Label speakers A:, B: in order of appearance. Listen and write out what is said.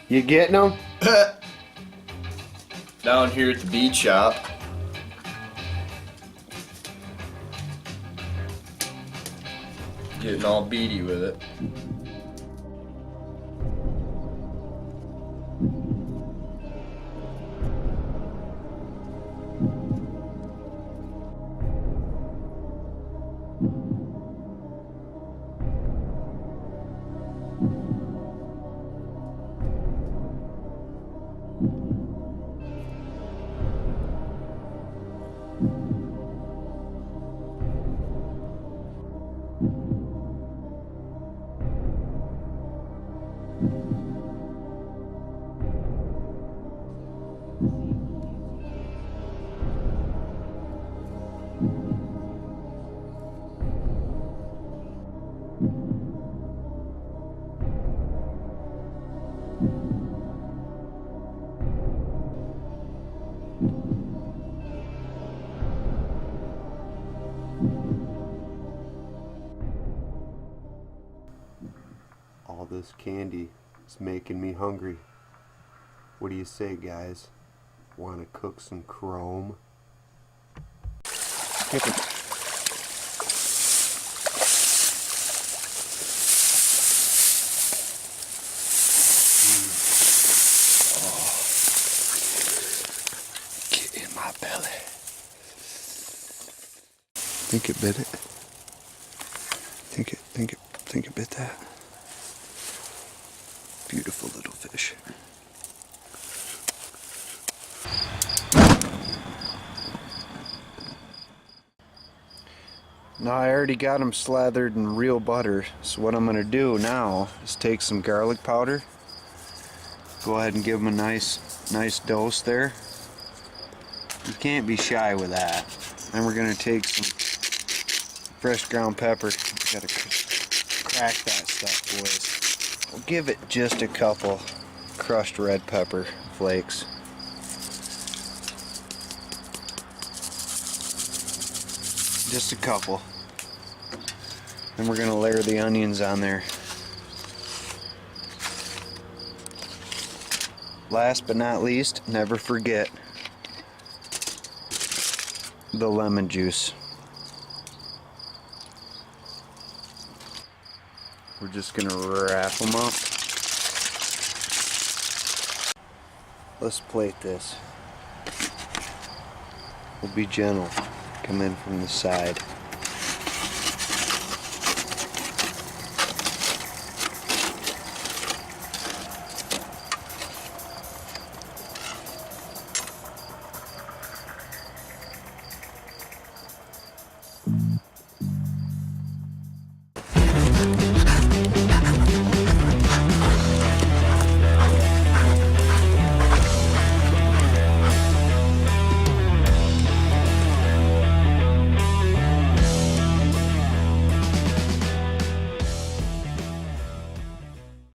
A: You getting them?
B: Down here at the bead shop. Getting all beady with it.
A: All this candy is making me hungry. What do you say, guys? Want to cook some chrome?
B: Get in my belly.
A: Think it bit it. Think it bit that. Beautiful little fish. Now I already got them slathered in real butter, so what I'm going to do now is take some garlic powder, go ahead and give them a nice dose there. You can't be shy with that. Then we're going to take some fresh ground pepper. Gotta crack that stuff, boys. We'll give it just a couple crushed red pepper flakes. Just a couple. Then we're going to layer the onions on there. Last but not least, never forget the lemon juice. We're just going to wrap them up. Let's plate this. We'll be gentle. Come in from the side.